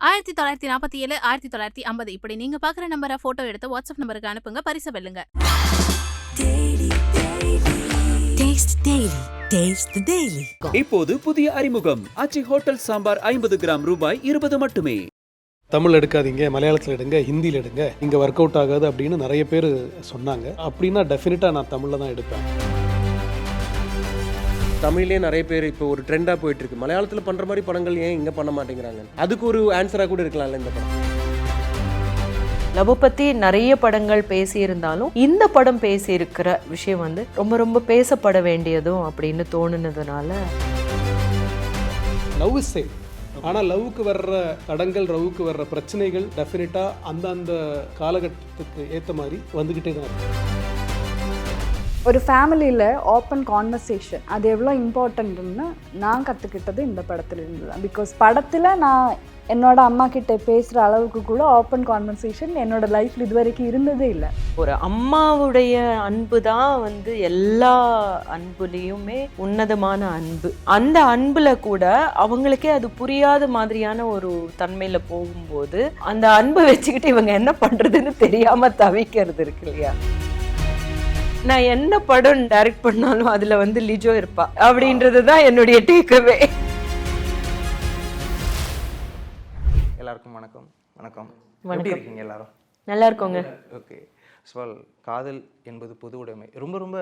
1947, 1950 இப்படி நீங்க பாக்குற நம்பரை போட்டோ எடுத்து வாட்ஸ்அப் நம்பருக்கு அனுப்புங்க, பரிசு வெல்லுங்க. இப்போது புதிய அறிமுகம் ஆச்சி ஹோட்டல் சாம்பார் 50 கிராம் ரூபாய் 20 மட்டுமே. தமிழ் எடுக்காதீங்க, மலையாளத்தில் எடுங்க, ஹிந்தியில் எடுங்க, இங்கே ஒர்க் அவுட் ஆகாது அப்படின்னு நிறைய பேர் சொன்னாங்க. அப்படின்னா டெஃபினட்டாக நான் தமிழில் தான் எடுப்பேன். தமிழ்லேயே நிறைய பேர் இப்போ ஒரு ட்ரெண்டாக போயிட்டுருக்கு. மலையாளத்தில் பண்ணுற மாதிரி படங்கள் ஏன் இங்கே பண்ண மாட்டேங்கிறாங்க? அதுக்கு ஒரு ஆன்சராக கூட இருக்கலாம்ல இந்த படம். லவ் பற்றி நிறைய படங்கள் பேசியிருந்தாலும் இந்த படம் பேசியிருக்கிற விஷயம் வந்து ரொம்ப ரொம்ப பேசப்பட வேண்டியதும் அப்படின்னு தோணுனதுனால. லவ் இஸ் சேம், ஆனால் லவ்வுக்கு வர்ற தடங்கள், லவ்வுக்கு வர்ற பிரச்சனைகள் டெஃபினட்டாக அந்த காலகட்டத்துக்கு ஏற்ற மாதிரி வந்துக்கிட்டே தான் இருக்கு. ஒரு ஃபேமிலியில் ஓப்பன் கான்வர்சேஷன் அது எவ்வளோ இம்பார்ட்டன்ட்னு நான் கற்றுக்கிட்டது இந்த படத்தில் இருந்து தான். பிகாஸ் படத்தில் நான் என்னோட அம்மா கிட்ட பேசுகிற அளவுக்கு கூட ஓப்பன் கான்வர்சேஷன் என்னோட லைஃப்பில் இது வரைக்கும் இருந்ததே இல்லை. ஒரு அம்மாவுடைய அன்பு தான் வந்து எல்லா அன்புலேயுமே உன்னதமான அன்பு. அந்த அன்புல கூட அவங்களுக்கே அது புரியாத மாதிரியான ஒரு தன்மையில போகும்போது அந்த அன்பை வச்சுக்கிட்டு இவங்க என்ன பண்றதுன்னு தெரியாம தவிக்கிறது இருக்கு இல்லையா. நான் என்ன படம் டைரக்ட் பண்ணாலும் அதுல வந்து லிஜோ இருப்பா அப்படின்றது தான் என்னுடைய டேக்அவே. எல்லாருக்கும் வணக்கம். வணக்கம். வணக்கம். எப்படி இருக்கீங்க எல்லாரும்? நல்லா இருக்கோங்க. ஓகே. ஸ்வால் காதல் என்பது பொது உடைமை ரொம்ப ரொம்ப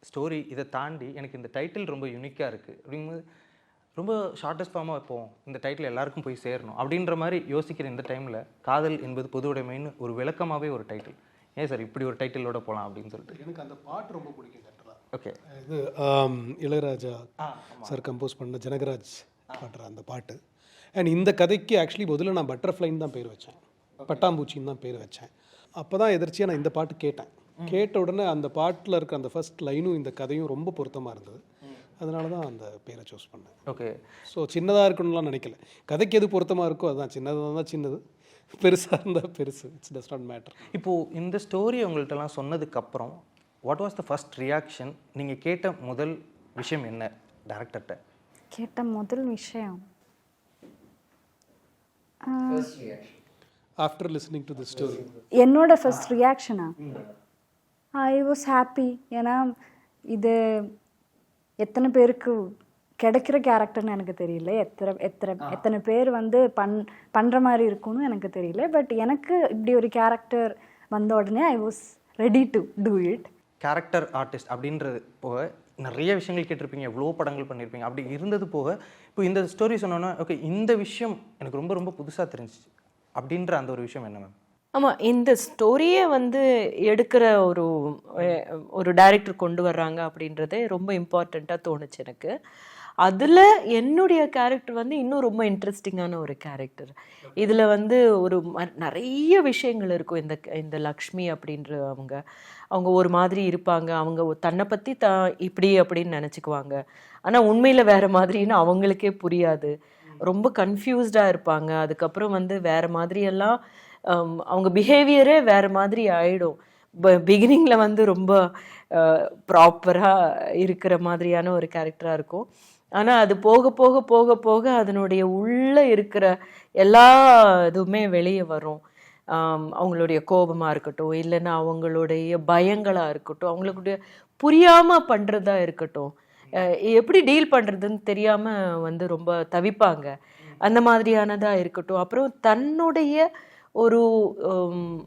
ஸ்டோரி. இதை தாண்டி எனக்கு இந்த டைட்டில் ரொம்ப யூனிக்காக இருக்குது. அப்படிங்கும்போது ரொம்ப ஷார்ட்டஸ்ட் ஃபார்மாக வைப்போம், இந்த டைட்டில் எல்லாருக்கும் போய் சேரணும் அப்படின்ற மாதிரி யோசிக்கிற இந்த டைமில் காதல் என்பது பொது உடைமைன்னு ஒரு விளக்கமாகவே ஒரு டைட்டில். ஏன் சார் இப்படி ஒரு டைட்டிலோட போகலாம் அப்படின்னு சொல்லிட்டு? எனக்கு அந்த பாட்டு ரொம்ப பிடிக்கும். கரெக்டாக. ஓகே. இது இளையராஜா சார் கம்போஸ் பண்ண ஜனகராஜ் பாடுற அந்த பாட்டு. அண்ட் இந்த கதைக்கு ஆக்சுவலி முதல்ல நான் பட்டர்ஃப்ளைன்னு தான் பேர் வச்சேன், பட்டாம்பூச்சின்னு தான் பேர் வச்சேன். அப்போ தான் எதிர்ச்சியாக நான் இந்த பாட்டு கேட்டேன். கேட்ட உடனே அந்த பாட்டில் இருக்க அந்த ஃபர்ஸ்ட் லைனும் இந்த கதையும் ரொம்ப பொருத்தமாக இருந்தது. அதனால தான் அந்த பேரை சூஸ் பண்ணேன். ஓகே. ஸோ சின்னதாக இருக்கணும்லாம் நினைக்கல, கதைக்கு எது பொருத்தமாக இருக்கோ அதுதான். சின்னதாக தான் சின்னது, பெருசாக இருந்தால் பெருசு. It's does not matter. இப்போது இந்த ஸ்டோரி உங்கள்கிட்டலாம் சொன்னதுக்கப்புறம் what was the first reaction? நீங்கள் கேட்ட முதல் விஷயம் என்ன டேரக்டர்கிட்ட? கேட்ட முதல் விஷயம் after listening to the story என்னோட ஃபர்ஸ்ட் ரியாக்ஷனா ஐ வாஸ் ஹாப்பி. ஏன்னா இது எத்தனை பேருக்கு கிடைக்கிற கேரக்டர்னு எனக்கு தெரியல, எத்தனை பேர் வந்து பண்ணுற மாதிரி இருக்கும்னு எனக்கு தெரியல. பட் எனக்கு இப்படி ஒரு கேரக்டர் வந்த உடனே I was ready to do it. Character artist அப்படின்றது போக நிறைய விஷயங்கள் கேட்டிருப்பீங்க, எவ்வளோ படங்கள் பண்ணியிருப்பீங்க. அப்படி இருந்தது போக இப்போ இந்த ஸ்டோரி சொன்னோன்னா ஓகே இந்த விஷயம் எனக்கு ரொம்ப ரொம்ப புதுசாக தெரிஞ்சிச்சு அப்படின்ற அந்த ஒரு விஷயம் என்ன மேம்? ஆமாம், இந்த ஸ்டோரியே வந்து எடுக்கிற ஒரு டைரக்டர் கொண்டு வர்றாங்க அப்படின்றதே ரொம்ப இம்பார்ட்டண்ட்டாக தோணுச்சு எனக்கு. அதில் என்னுடைய கேரக்டர் வந்து இன்னும் ரொம்ப இன்ட்ரெஸ்டிங்கான ஒரு கேரக்டர். இதில் வந்து நிறைய விஷயங்கள் இருக்கும். இந்த லக்ஷ்மி அப்படின்ற அவங்க ஒரு மாதிரி இருப்பாங்க. அவங்க தன்னை பற்றி இப்படி அப்படின்னு நினச்சிக்குவாங்க, ஆனால் உண்மையில் வேறு மாதிரின்னு அவங்களுக்கே புரியாது. ரொம்ப கன்ஃபியூஸ்டாக இருப்பாங்க. அதுக்கப்புறம் வந்து வேறு மாதிரியெல்லாம் அவங்க பிஹேவியரே வேறு மாதிரி ஆகிடும். பிகினிங்கில் வந்து ரொம்ப ப்ராப்பராக இருக்கிற மாதிரியான ஒரு கேரக்டராக இருக்கும். ஆனால் அது போக போக போக போக அதனுடைய உள்ளே இருக்கிற எல்லா இதுவுமே வெளியே வரும். அவங்களுடைய கோபமாக இருக்கட்டும், இல்லைன்னா அவங்களுடைய பயங்களாக இருக்கட்டும், அவங்களுடைய புரியாமல் பண்ணுறதா இருக்கட்டும், எப்படி டீல் பண்ணுறதுன்னு தெரியாமல் வந்து ரொம்ப தவிப்பாங்க, அந்த மாதிரியானதாக இருக்கட்டும். அப்புறம் தன்னுடைய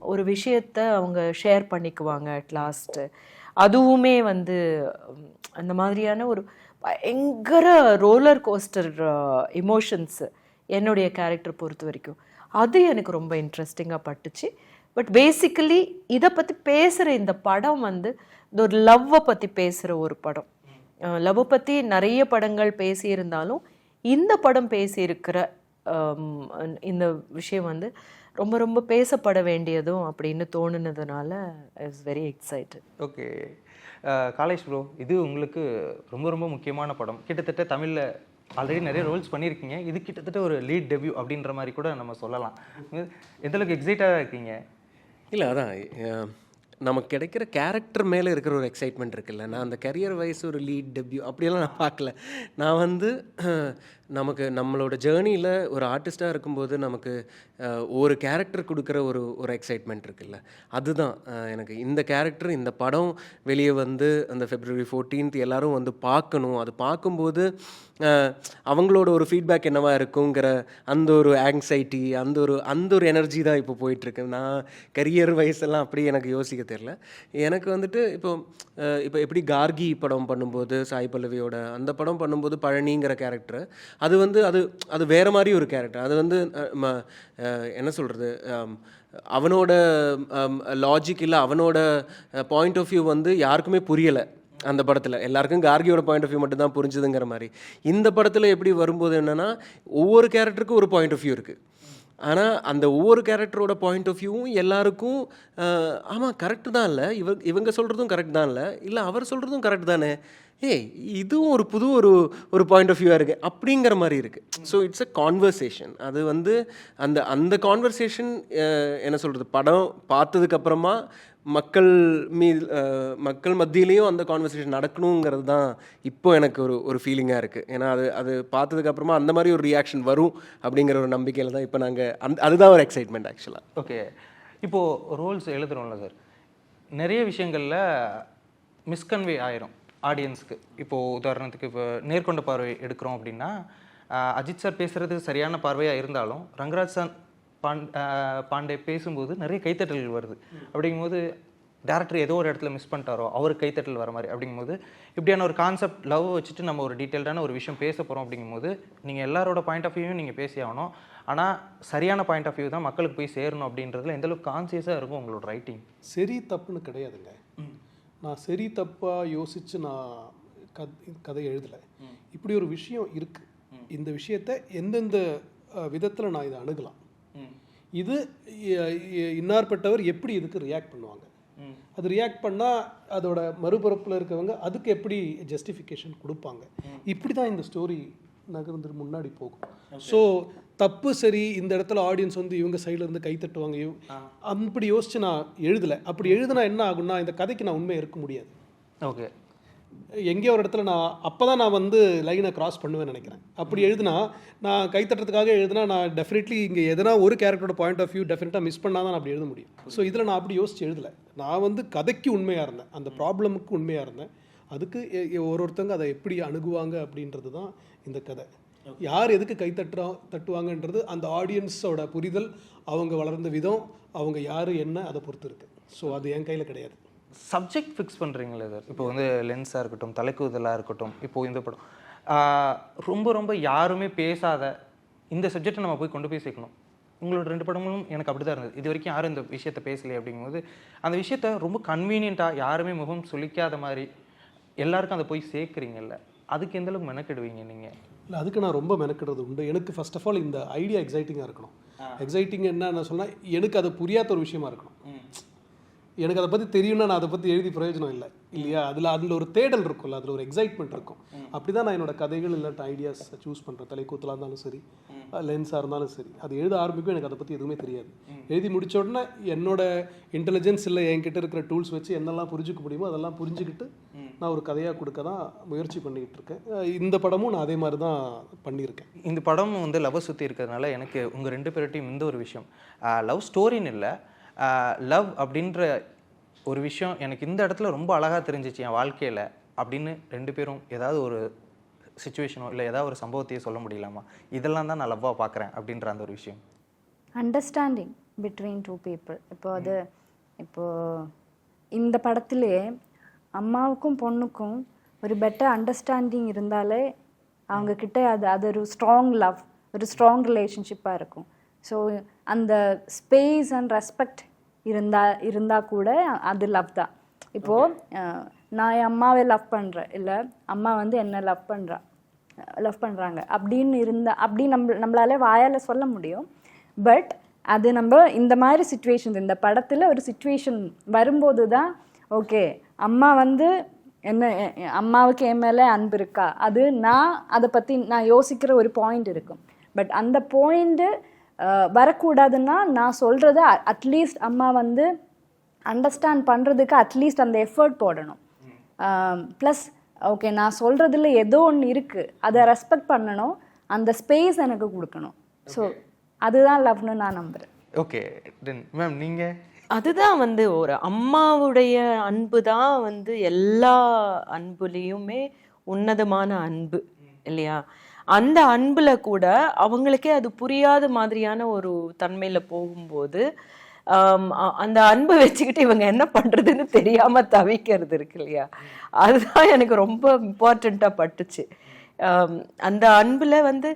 ஒரு விஷயத்தை அவங்க ஷேர் பண்ணிக்குவாங்க அட் லாஸ்ட்டு. அதுவுமே வந்து அந்த மாதிரியான ஒரு பயங்கர ரோலர் கோஸ்டர் எமோஷன்ஸு என்னுடைய கேரக்டர் பொறுத்த வரைக்கும் அது எனக்கு ரொம்ப இன்ட்ரெஸ்டிங்காக பட்டுச்சு. பட் பேசிக்கலி இதை பற்றி பேசுகிற இந்த படம் வந்து இந்த ஒரு லவ்வை பற்றி பேசுகிற ஒரு படம். லவ்வை பற்றி நிறைய படங்கள் பேசியிருந்தாலும் இந்த படம் பேசியிருக்கிற இந்த விஷயம் வந்து ரொம்ப ரொம்ப பேசப்பட வேண்டியதும் அப்படின்னு தோணுனதுனால I was very excited. Okay. Kalesh bro, இது உங்களுக்கு ரொம்ப ரொம்ப முக்கியமான படம். கிட்டத்தட்ட தமிழில் ஆல்ரெடி நிறைய ரோல்ஸ் பண்ணியிருக்கீங்க. இது கிட்டத்தட்ட ஒரு லீட் டெபியூ அப்படின்ற மாதிரி கூட நம்ம சொல்லலாம். எந்தளவுக்கு எக்ஸைட்டாக இருக்கீங்க? இல்லை, அதான் நமக்கு கிடைக்கிற கேரக்டர் மேலே இருக்கிற ஒரு எக்ஸைட்மெண்ட் இருக்குல்ல. நான் அந்த கரியர் வைஸ் ஒரு லீட் டெபியூ அப்படியெல்லாம் நான் பார்க்கல. நான் வந்து நமக்கு நம்மளோட ஜேர்னியில் ஒரு ஆர்டிஸ்ட்டாக இருக்கும்போது நமக்கு ஒரு கேரக்டர் கொடுக்குற ஒரு எக்ஸைட்மெண்ட் இருக்குல்ல, அதுதான் எனக்கு இந்த கேரக்டர் இந்த படம் வெளியே வந்து அந்த February 14th எல்லாரும் வந்து பார்க்கணும். அது பார்க்கும்போது அவங்களோட ஒரு ஃபீட்பேக் என்னவா இருக்குங்கிற அந்த ஒரு ஆங்ஸைட்டி, அந்த ஒரு எனர்ஜி தான் இப்போ போயிட்டுருக்கு. நான் கரியர் வைஸெல்லாம் அப்படி எனக்கு யோசிக்க தெரில. எனக்கு வந்துட்டு இப்போ எப்படி கார்கி படம் பண்ணும்போது சாய் பல்லவியோட அந்த படம் பண்ணும்போது பழனிங்கிற கேரக்டர் அது வந்து அது வேறு மாதிரி ஒரு கேரக்டர். அது வந்து என்ன சொல்கிறது, அவனோட லாஜிக் இல்லை அவனோட பாயிண்ட் ஆஃப் வியூ வந்து யாருக்குமே புரியலை அந்த படத்தில். எல்லாருக்கும் கார்கியோட பாயிண்ட் ஆஃப் வியூ மட்டும் தான் புரிஞ்சுதுங்கிற மாதிரி. இந்த படத்தில் எப்படி வரும்போது என்னென்னா ஒவ்வொரு கேரக்டருக்கும் ஒரு பாயிண்ட் ஆஃப் வியூ இருக்குது. ஆனால் அந்த ஒவ்வொரு கேரக்டரோட பாயிண்ட் ஆஃப் வியூவும் எல்லாருக்கும் ஆமாம் கரெக்டு தான், இல்லை இவங்க சொல்கிறதும் கரெக்ட் தான், இல்லை அவர் சொல்கிறதும் கரெக்ட் தானே, இதுவும் ஒரு புது ஒரு பாயிண்ட் ஆஃப் வியூவாக இருக்குது அப்படிங்கிற மாதிரி இருக்குது. So it's a conversation. அது வந்து அந்த கான்வர்சேஷன் என்ன சொல்கிறது, படம் பார்த்ததுக்கப்புறமா மக்கள் மத்தியிலையும் அந்த கான்வர்சேஷன் நடக்கணுங்கிறது தான் இப்போ எனக்கு ஒரு ஃபீலிங்காக இருக்குது. ஏன்னா அது பார்த்ததுக்கப்புறமா அந்த மாதிரி ஒரு ரியாக்ஷன் வரும் அப்படிங்கிற ஒரு நம்பிக்கையில் தான் இப்போ நாங்கள் அதுதான் ஒரு எக்ஸைட்மெண்ட் ஆக்சுவலாக. ஓகே, இப்போது ரோல்ஸ் எழுதுகிறோம்ல சார், நிறைய விஷயங்களில் மிஸ்கன்வே ஆயிரும் ஆடியன்ஸுக்கு. இப்போது உதாரணத்துக்கு இப்போ நேர்கொண்ட பார்வை எடுக்கிறோம் அப்படின்னா அஜித் சார் பேசுகிறது சரியான பார்வையாக இருந்தாலும் ரங்கராஜ் சார் பாண்டே பேசும்போது நிறைய கைத்தட்டல்கள் வருது. அப்படிங்கும்போது டேரக்டர் ஏதோ ஒரு இடத்துல மிஸ் பண்ணிட்டாரோ அவருக்கு கைத்தட்டல் வர மாதிரி. அப்படிங்கும்போது இப்படியான ஒரு கான்செப்ட் லவ் வச்சுட்டு நம்ம ஒரு டீட்டெயில்டான ஒரு விஷயம் பேச போகிறோம். அப்படிங்கும்போது நீங்கள் எல்லாரோட பாயிண்ட் ஆஃப் வியூவும் நீங்கள் பேசி ஆகணும். ஆனால் சரியான பாயிண்ட் ஆஃப் வியூ தான் மக்களுக்கு போய் சேரணும் அப்படின்றதுல எந்தளவுக்கு கான்சியஸாக இருக்கும் உங்களோட ரைட்டிங்? சரி தப்புன்னு கிடையாதுங்க. நான் சரி தப்பாக யோசித்து நான் கதை எழுதலை. இப்படி ஒரு விஷயம் இருக்குது, இந்த விஷயத்தை எந்தெந்த விதத்தில் நான் இதை அணுகலாம், இது இன்னார்பட்டவர் எப்படி இதுக்கு ரியாக்ட் பண்ணுவாங்க, அது ரியாக்ட் பண்ணால் அதோட மறுபுறப்பில் இருக்கவங்க அதுக்கு எப்படி ஜஸ்டிஃபிகேஷன் கொடுப்பாங்க, இப்படி தான் இந்த ஸ்டோரி நகர்ந்து முன்னாடி போகும். ஸோ தப்பு சரி, இந்த இடத்துல ஆடியன்ஸ் வந்து இவங்க சைடில் இருந்து கை தட்டுவாங்க, அப்படி யோசிச்சு நான் எழுதலை. அப்படி எழுதுனா என்ன ஆகும்னா இந்த கதைக்கு நான் உண்மையாக இருக்க முடியாது. ஓகே, எங்கேயோ ஒரு இடத்துல அப்போ தான் நான் வந்து லைனை கிராஸ் பண்ணுவேன்னு நினைக்கிறேன். அப்படி எழுதுனா நான் கைத்தட்டுறதுக்காக எழுதுனா நான் டெஃபினெட்லி இங்கே எதனா ஒரு கேரக்டரோட பாயிண்ட் ஆஃப் வியூ டெஃபினட்டாக மிஸ் பண்ணால் தான் நான் அப்படி எழுத முடியும். ஸோ இதில் நான் அப்படி யோசிச்சு எழுதலை. நான் வந்து கதைக்கு உண்மையாக இருந்தேன், அந்த ப்ராப்ளமுக்கு உண்மையாக இருந்தேன். அதுக்கு ஒருத்தவங்க அதை எப்படி அணுகுவாங்க அப்படின்றது தான் இந்த கதை. யார் எதுக்கு தட்டுவாங்கன்றது அந்த ஆடியன்ஸோட புரிதல், அவங்க வளர்ந்த விதம், அவங்க யார் என்ன அதை பொறுத்து இருக்குது. ஸோ அது என் கையில் கிடையாது. சப்ஜெக்ட் ஃபிக்ஸ் பண்ணுறீங்களே சார், இப்போ வந்து லென்ஸாக இருக்கட்டும், தலைக்குதலாக இருக்கட்டும், இப்போது இந்த படம் ரொம்ப யாருமே பேசாத இந்த சப்ஜெக்டை நம்ம போய் கொண்டு போய் சேர்க்கணும். உங்களோட 2 படங்களும் எனக்கு அப்படி தான் இருந்தது. இது வரைக்கும் யாரும் இந்த விஷயத்தை பேசலை. அப்படிங்கும்போது அந்த விஷயத்த ரொம்ப கன்வீனியண்ட்டாக யாருமே முகம் சுளிக்காத மாதிரி எல்லாருக்கும் அதை போய் சேர்க்குறீங்கல்ல, அதுக்கு எந்தளவுக்கு மெனக்கிடுவீங்க நீங்கள்? இல்லை, அதுக்கு நான் ரொம்ப மெனக்கிடுறது உண்டு. எனக்கு ஃபர்ஸ்ட் ஆஃப் ஆல் இந்த ஐடியா எக்ஸைட்டிங்காக இருக்கணும். எக்ஸைட்டிங் என்ன சொன்னால் எனக்கு அது புரியாத ஒரு விஷயமா இருக்கணும். எனக்கு அதை பற்றி தெரியும்னா நான் அதை பற்றி எழுதி பிரயோஜனம் இல்லை இல்லையா. அதில் ஒரு தேடல் இருக்கும்ல, அதில் ஒரு எக்ஸைட்மெண்ட் இருக்கும். அப்படி தான் நான் என்னோட கதைகள் இல்லாட்ட ஐடியாஸ் சூஸ் பண்ணுறேன். தலைக்கூத்தலாக இருந்தாலும் சரி, லென்ஸாக இருந்தாலும் சரி, அது எழுத ஆரம்பிக்கும் எனக்கு அதை பற்றி எதுவுமே தெரியாது. எழுதி முடிச்ச உடனே என்னோட இன்டெலிஜென்ஸ் இல்லை என்கிட்ட இருக்கிற டூல்ஸ் வச்சு என்னெல்லாம் புரிஞ்சுக்க முடியுமோ அதெல்லாம் புரிஞ்சுக்கிட்டு நான் ஒரு கதையாக கொடுக்க தான் முயற்சி பண்ணிக்கிட்டு இருக்கேன். இந்த படமும் நான் அதே மாதிரி தான் பண்ணியிருக்கேன். இந்த படம் வந்து லவ் சுற்றி இருக்கிறதுனால எனக்கு உங்கள் 2 பேர்ட்டையும் இந்த ஒரு விஷயம், லவ் ஸ்டோரின்னு இல்லை, லவ் அப்படின்ற ஒரு விஷயம் எனக்கு இந்த இடத்துல ரொம்ப அழகாக தெரிஞ்சிச்சு என் வாழ்க்கையில் அப்படின்னு 2 பேரும் ஏதாவது ஒரு சிச்சுவேஷனோ இல்லை ஏதாவது ஒரு சம்பவத்தையே சொல்ல முடியலாமா? இதெல்லாம் தான் நான் லவ்வாக பார்க்குறேன் அப்படின்ற அந்த ஒரு விஷயம். Understanding between 2 people. இப்போ இந்த படத்திலே அம்மாவுக்கும் பொண்ணுக்கும் ஒரு பெட்டர் அண்டர்ஸ்டாண்டிங் இருந்தாலே அவங்கக்கிட்ட அது ஒரு ஸ்ட்ராங் லவ், ஒரு ஸ்ட்ராங் ரிலேஷன்ஷிப்பாக இருக்கும். ஸோ அந்த ஸ்பேஸ் அண்ட் ரெஸ்பெக்ட் இருந்தால் கூட அது லவ் தான். இப்போது நான் என் அம்மாவை லவ் பண்ணுறேன், இல்லை அம்மா வந்து என்னை லவ் பண்ணுறாங்க அப்படி நம்மளால வாயால் சொல்ல முடியும். பட் அது நம்ம இந்த மாதிரி சுச்சுவேஷன்ஸ், இந்த படத்தில் ஒரு சுச்சுவேஷன் வரும்போது தான் ஓகே அம்மா வந்து அம்மாவுக்கு என் மேலே அன்பு இருக்கா, அது அதை பற்றி நான் யோசிக்கிற ஒரு பாயிண்ட் இருக்கும். பட் அந்த பாயிண்ட்டு வரக்கூடாதுன்னா நான் சொல்கிறத அட்லீஸ்ட் அம்மா வந்து அண்டர்ஸ்டாண்ட் பண்ணுறதுக்கு அட்லீஸ்ட் அந்த எஃபர்ட் போடணும். ப்ளஸ் ஓகே நான் சொல்கிறதுல ஏதோ ஒன்று இருக்குது, அதை ரெஸ்பெக்ட் பண்ணணும். அந்த ஸ்பேஸ் எனக்கு கொடுக்கணும். ஸோ அதுதான் லவ்னு நான் நம்புகிறேன். ஓகே தென் மேம் நீங்கள்? அதுதான் வந்து ஒரு அம்மாவுடைய அன்பு தான் வந்து எல்லா அன்புலேயுமே உன்னதமான அன்பு இல்லையா? அந்த அன்புல கூட அவங்களுக்கே அது புரியாத மாதிரியான ஒரு தன்மையில போகும்போது அந்த அன்பை வச்சுக்கிட்டு இவங்க என்ன பண்றதுன்னு தெரியாம தவிக்கிறது இருக்கு இல்லையா? அதுதான் எனக்கு ரொம்ப இம்பார்ட்டண்ட்டா பட்டுச்சு. அந்த அன்புல வந்து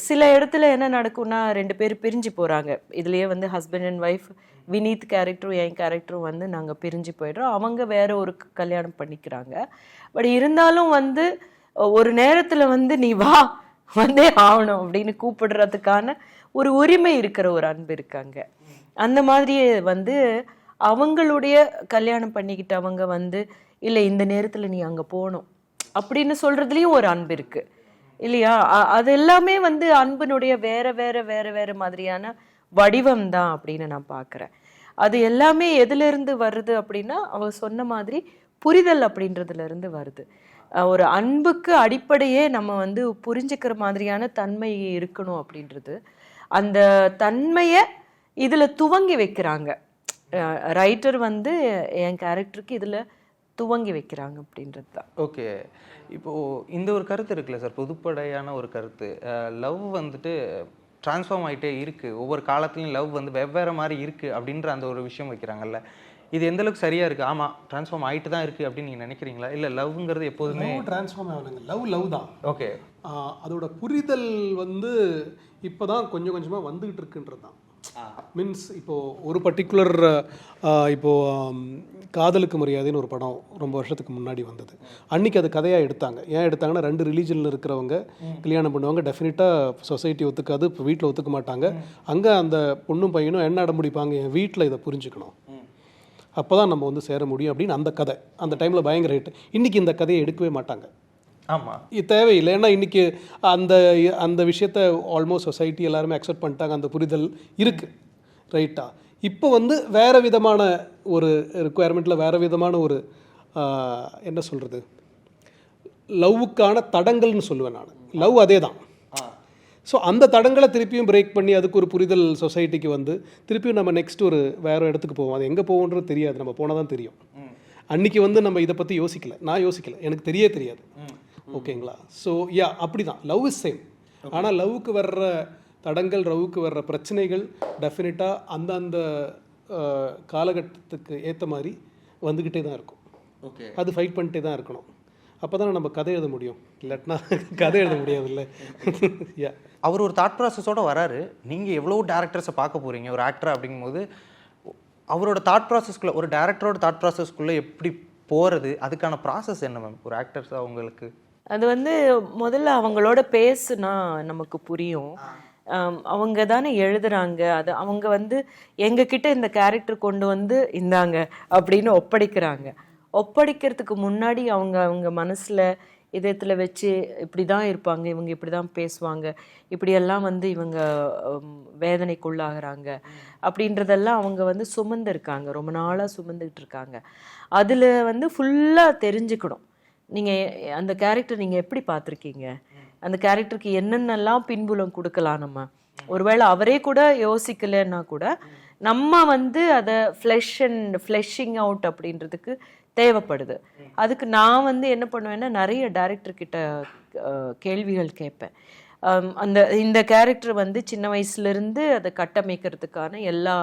சில இடத்துல என்ன நடக்கும்னா 2 பேர் பிரிஞ்சு போறாங்க. இதுலயே வந்து ஹஸ்பண்ட் அண்ட் ஒய்ஃப், வினீத் கேரக்டரும் என் கேரக்டரும் வந்து நாங்க பிரிஞ்சு போயிடுறோம். அவங்க வேற ஒரு கல்யாணம் பண்ணிக்கிறாங்க. பட் இருந்தாலும் வந்து ஒரு நேரத்துல வந்து நீ வா வந்தே ஆகணும் அப்படின்னு கூப்பிடுறதுக்கான ஒரு உரிமை இருக்கிற ஒரு அன்பு இருக்காங்க. அந்த மாதிரியே வந்து அவங்களுடைய கல்யாணம் பண்ணிக்கிட்டவங்க வந்து இல்லை இந்த நேரத்துல நீ அங்க போகணும் அப்படின்னு சொல்றதுலயும் ஒரு அன்பு இருக்கு இல்லையா? அது எல்லாமே வந்து அன்பினுடைய வேற வேற வேற வேற மாதிரியான வடிவம் தான் அப்படின்னு நான் பார்க்குறேன். அது எல்லாமே எதுல இருந்து வருது அப்படின்னா அவ சொன்ன மாதிரி புரிதல் அப்படின்றதுல இருந்து வருது. ஒரு அன்புக்கு அடிப்படையே நம்ம வந்து புரிஞ்சுக்கிற மாதிரியான தன்மை இருக்கணும் அப்படின்றது. அந்த தன்மையை இதுல துவங்கி வைக்கிறாங்க ரைட்டர் வந்து என் கேரக்டருக்கு இதுல துவங்கி வைக்கிறாங்க அப்படின்றது தான். ஓகே, இப்போது இந்த ஒரு கருத்து இருக்குல்ல சார், பொதுப்படையான ஒரு கருத்து. லவ் வந்துட்டு ட்ரான்ஸ்ஃபார்ம் ஆகிட்டே இருக்குது, ஒவ்வொரு காலத்துலையும் லவ் வந்து வெவ்வேறு மாதிரி இருக்குது அப்படின்ற அந்த ஒரு விஷயம் வைக்கிறாங்கல்ல, இது எந்த அளவுக்கு சரியாக இருக்குது? ஆமாம், ட்ரான்ஸ்ஃபார்ம் ஆகிட்டு தான் இருக்குது அப்படின்னு நீங்கள் நினைக்கிறீங்களா? இல்லை லவ்ங்கிறது எப்போதுமே ட்ரான்ஸ்ஃபார்ம் ஆகலைங்க, லவ் தான். ஓகே, அதோட புரிதல் வந்து இப்போ தான் கொஞ்சம் கொஞ்சமாக வந்துகிட்டு இருக்குன்றது தான். மீன்ஸ் இப்போது ஒரு பர்டிகுலர் இப்போது காதலுக்கு மரியாதைன்னு ஒரு படம் ரொம்ப வருஷத்துக்கு முன்னாடி வந்தது. அன்றைக்கி அது கதையாக எடுத்தாங்க. ஏன் எடுத்தாங்கன்னா 2 ரிலீஜனில் இருக்கிறவங்க கல்யாணம் பண்ணுவாங்க, டெஃபினட்டாக சொசைட்டி ஒத்துக்காது, இப்போ வீட்டில் ஒத்துக்க மாட்டாங்க. அங்கே அந்த பொண்ணும் பையனும் என்ன அடம்பிடிப்பாங்க, என் வீட்டில் இதை புரிஞ்சுக்கணும், அப்போ தான் நம்ம வந்து சேர முடியும் அப்படின்னு அந்த கதை அந்த டைமில் பயங்கர ஹிட். இன்றைக்கி இந்த கதையை எடுக்கவே மாட்டாங்க. ஆமாம், இது தேவையில்லை. ஏன்னா இன்றைக்கி அந்த விஷயத்தை ஆல்மோஸ்ட் சொசைட்டி எல்லாருமே அக்செப்ட் பண்ணிட்டாங்க, அந்த புரிதல் இருக்குது ரைட்டா. இப்போ வந்து வேறு விதமான ஒரு ரிக்குவயர்மெண்ட்டில் வேறு விதமான ஒரு என்ன சொல்கிறது, லவ்வுக்கான தடங்கள்னு சொல்லுவேன் நான். லவ் அதே தான். ஸோ அந்த தடங்களை திருப்பியும் பிரேக் பண்ணி அதுக்கு ஒரு புரிதல் சொசைட்டிக்கு வந்து திருப்பியும் நம்ம நெக்ஸ்ட் ஒரு வேறு இடத்துக்கு போவோம். அது எங்கே போவோன்றது தெரியாது, நம்ம போனால் தான் தெரியும். அன்றைக்கி வந்து நம்ம இதை பற்றி யோசிக்கல, நான் யோசிக்கல, எனக்கு தெரியாது. ஓகேங்களா? ஸோ அப்படி தான் லவ் இஸ் சேம். ஆனால் லவ்வுக்கு வர்ற தடங்கள், லவ்வுக்கு வர்ற பிரச்சனைகள் டெஃபினட்டாக அந்தந்த காலகட்டத்துக்கு ஏற்ற மாதிரி வந்துக்கிட்டே தான் இருக்கும். ஓகே, அது ஃபைட் பண்ணிட்டே தான் இருக்கணும். அப்போ தானே நம்ம கதை எழுத முடியும், இல்லாட்டினா கதை எழுத முடியாதுல்ல. அவர் ஒரு தாட் ப்ராசஸோடு வராரு, நீங்கள் எவ்வளோ டேரக்டர்ஸை பார்க்க போகிறீங்க ஒரு ஆக்டர் அப்படிங்கும்போது அவரோட தாட் ப்ராசஸ்க்குள்ளே, ஒரு டேரக்டரோட தாட் ப்ராசஸ்க்குள்ளே எப்படி போகிறது, அதுக்கான ப்ராசஸ் என்ன மேம் ஒரு ஆக்டர்ஸ் அவங்களுக்கு? அது வந்து முதல்ல அவங்களோட பேசுனா நமக்கு புரியும். அவங்க தானே எழுதுறாங்க, அது அவங்க வந்து எங்ககிட்ட இந்த கேரக்டர் கொண்டு வந்து இந்தாங்க அப்படின்னு ஒப்படைக்கிறதுக்கு முன்னாடி அவங்க மனசில் இதயத்தில் வச்சு இப்படி தான் இருப்பாங்க, இவங்க இப்படி தான் பேசுவாங்க, இப்படியெல்லாம் வந்து இவங்க வேதனைக்குள்ளாகிறாங்க அப்படின்றதெல்லாம் அவங்க வந்து சுமந்துருக்காங்க, ரொம்ப நாளாக சுமந்துக்கிட்டு இருக்காங்க. அதில் வந்து ஃபுல்லாக தெரிஞ்சுக்கணும். நீங்கள் அந்த கேரக்டர் நீங்கள் எப்படி பார்த்துருக்கீங்க, அந்த கேரக்டருக்கு என்னென்னலாம் பின்புலம் கொடுக்கலாம். நம்ம ஒருவேளை அவரே கூட யோசிக்கலைன்னா கூட நம்ம வந்து அதை ஃப்ளெஷிங் அவுட் அப்படின்றதுக்கு தேவைப்படுது. அதுக்கு நான் வந்து என்ன பண்ணுவேன்னா நிறைய டைரக்டர்கிட்ட கேள்விகள் கேட்பேன். இந்த கேரக்டர் வந்து சின்ன வயசுலேருந்து அதை கட்டமைக்கிறதுக்கான எல்லா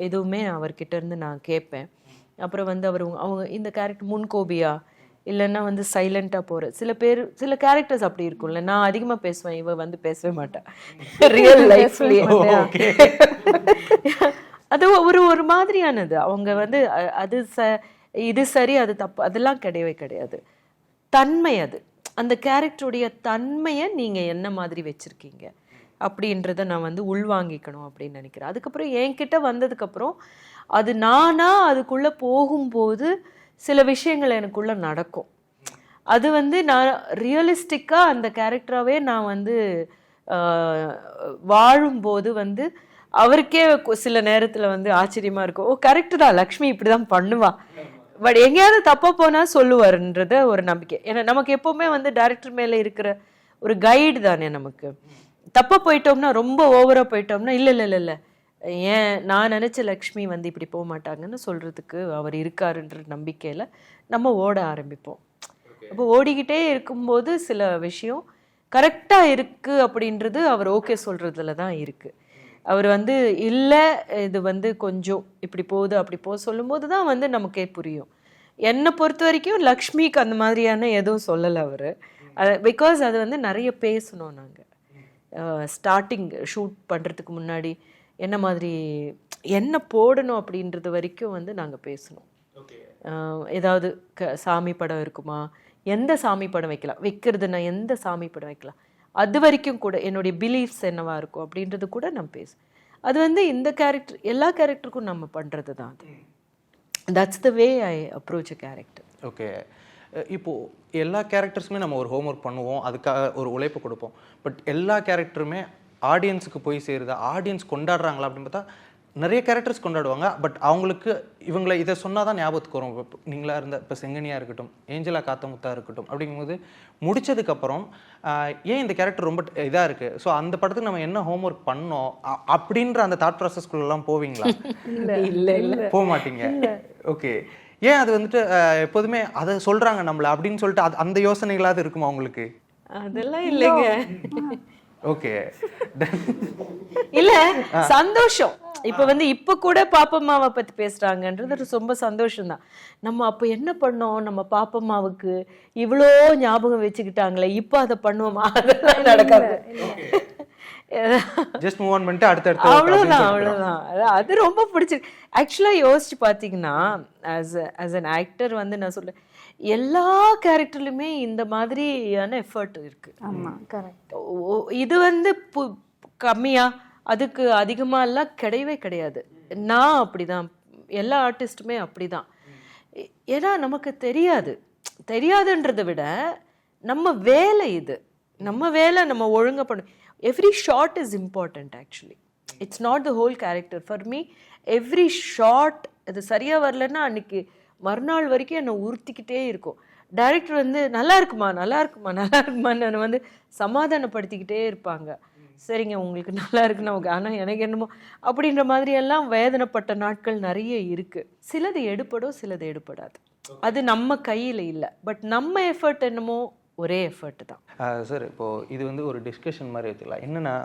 இதுவுமே அவர்கிட்ட இருந்து நான் கேட்பேன். அப்புறம் வந்து அவங்க இந்த கேரக்டர் முன்கோபியா இல்லைன்னா வந்து சைலண்ட்டாக போகிற சில கேரக்டர்ஸ் அப்படி இருக்கும்ல. நான் அதிகமாக பேசுவேன், இவ வந்து பேசவே மாட்டேன் ரியல் லைஃப்லேயே. அது ஒரு மாதிரியானது. அவங்க வந்து அது இது சரி அது தப்பு அதெல்லாம் கிடையாது. தன்மை, அது அந்த கேரக்டருடைய தன்மையை நீங்கள் என்ன மாதிரி வச்சுருக்கீங்க அப்படின்றத நான் வந்து உள்வாங்கிக்கணும் அப்படின்னு நினைக்கிறேன். அதுக்கப்புறம் என்கிட்ட வந்ததுக்கப்புறம் அது நானாக அதுக்குள்ளே போகும்போது சில விஷயங்கள் எனக்குள்ளே நடக்கும். அது வந்து நான் ரியலிஸ்டிக்காக அந்த கேரக்டராகவே நான் வந்து வாழும்போது வந்து அவருக்கே சில நேரத்தில் வந்து ஆச்சரியமாக இருக்கும், ஓ கரெக்டு தான், லக்ஷ்மி இப்படி தான் பண்ணுவா, பட் எங்கேயாவது தப்பாக போனால் சொல்லுவாருன்றத ஒரு நம்பிக்கை. ஏன்னா நமக்கு எப்போவுமே வந்து டைரக்டர் மேலே இருக்கிற ஒரு கைடு தானே நமக்கு. தப்பாக போயிட்டோம்னா, ரொம்ப ஓவராக போயிட்டோம்னா, இல்லை இல்லை இல்லை இல்லை ஏன் நான் நினச்ச லக்ஷ்மி வந்து இப்படி போக மாட்டாங்கன்னு சொல்கிறதுக்கு அவர் இருக்காருன்ற நம்பிக்கையில் நம்ம ஓட ஆரம்பிப்போம். அப்போ ஓடிக்கிட்டே இருக்கும்போது சில விஷயம் கரெக்டாக இருக்குது அப்படின்றது அவர் ஓகே சொல்கிறதுல தான் இருக்குது. அவர் வந்து இல்லை இது வந்து கொஞ்சம் இப்படி போகுது அப்படி போக சொல்லும்போது தான் வந்து நமக்கே புரியும். என்னை பொறுத்த வரைக்கும் லக்ஷ்மிக்கு அந்த மாதிரியான எதுவும் சொல்லலை அவர். பிகாஸ் அது வந்து நிறைய பேசணும். நாங்கள் ஸ்டார்டிங் ஷூட் பண்ணுறதுக்கு முன்னாடி என்ன மாதிரி என்ன போடணும் அப்படின்றது வரைக்கும் வந்து நாங்கள் பேசணும். ஏதாவது சாமி படம் இருக்குமா, எந்த சாமி படம் வைக்கலாம், வைக்கிறதுனா எந்த சாமி படம் வைக்கலாம், அது வரைக்கும் கூட என்னுடைய பிலீஃப்ஸ் என்னவா இருக்கும் அப்படின்றது கூட நம்ம பேசும். அது வந்து இந்த கேரக்டர் எல்லா கேரக்டருக்கும் நம்ம பண்ணுறது தான். அது that's the way I approach a character. Okay, இப்போது எல்லா கேரக்டர்ஸுமே நம்ம ஒரு ஹோம்ஒர்க் பண்ணுவோம், அதுக்காக ஒரு உழைப்பு கொடுப்போம். பட் எல்லா கேரக்டருமே ஆடியன்ஸுக்கு போய் சேருதா, ஆடியன்ஸ் கொண்டாடுறாங்களா அப்படின்னு பார்த்தா நிறைய கேரக்டர்ஸ் கொண்டாடுவாங்க. பட் அவங்களுக்கு இவங்களை இதை சொன்னால் தான் ஞாபகத்துக்கு வரும். இப்போ நீங்களாக இருந்த இப்போ செங்கனியாக இருக்கட்டும், ஏஞ்சலா காத்தமுத்தா இருக்கட்டும், அப்படிங்கும்போது முடித்ததுக்கப்புறம் ஏன் இந்த கேரக்டர் ரொம்ப இதாக இருக்குது, ஸோ அந்த படத்துக்கு நம்ம என்ன ஹோம்ஒர்க் பண்ணோம் அப்படின்ற அந்த தாட் ப்ராசஸ்குள்ளெல்லாம் போவீங்களா? இல்லை இல்லை போக மாட்டீங்க. ஓகே, ஏன் அது வந்துட்டு எப்போதுமே அதை சொல்கிறாங்க நம்மளை அப்படின்னு சொல்லிட்டு அந்த யோசனைகளாவது இருக்குமா உங்களுக்கு? அதெல்லாம் இல்லைங்க. ஓகே, இல்ல சந்தோஷம். இப்ப வந்து இப்ப கூட பாப்பம்மாவை பத்தி பேசுறாங்கன்றது ரொம்ப சந்தோஷம் தான். நம்ம அப்ப என்ன பண்ணோம், நம்ம பாப்பம்மாவுக்கு இவ்வளோ ஞாபகம் வச்சுக்கிட்டாங்களே, இப்ப அதை பண்ணுவோமா? அதெல்லாம் நடக்காது. ஜஸ்ட் மூவ் ஆன் பண்ணிட்டு அடுத்தடுத்து அவ்வளவுதான் அவ்வளவுதான். அது ரொம்ப பிடிச்சிருக்கு. ஆக்சுவலா யோசிச்சு பாத்தீங்கன்னா ஆஸ் அன் ஆக்டர் வந்து நான் சொல்ல எல்லா கேரக்டர்லையுமே இந்த மாதிரியான எஃபர்ட் இருக்கு. ஆமாம், கரெக்ட். இது வந்து கம்மியா அதுக்கு அதிகமா எல்லாம் கிடையவே கிடையாது. நான் அப்படிதான், எல்லா ஆர்டிஸ்டுமே அப்படிதான். ஏன்னா நமக்கு தெரியாதுன்றதை விட நம்ம வேலை இது, நம்ம வேலை நம்ம ஒழுங்கா பண்ணணும். Every shot is important actually. It's not the whole character. For me every shot அது சரியா வரலன்னா அன்னைக்கு மறுநாள் வரைக்கும் என்னை உறுத்திக்கிட்டே இருக்கும். டைரக்டர் வந்து நல்லா இருக்குமான்னு வந்து சமாதானப்படுத்திக்கிட்டே இருப்பாங்க. சரிங்க, உங்களுக்கு நல்லா இருக்குன்னு அவங்க, ஆனால் எனக்கு என்னமோ அப்படின்ற மாதிரி எல்லாம் வேதனைப்பட்ட நாட்கள் நிறைய இருக்கு. சிலது எடுப்படும், சிலது எடுப்படாது. அது நம்ம கையில் இல்லை. பட் நம்ம எஃபர்ட் என்னமோ ஒரே எஃபர்ட் தான். சார், இப்போது இது வந்து ஒரு டிஸ்கஷன் மாதிரி வச்சுக்கலாம். என்னென்னா,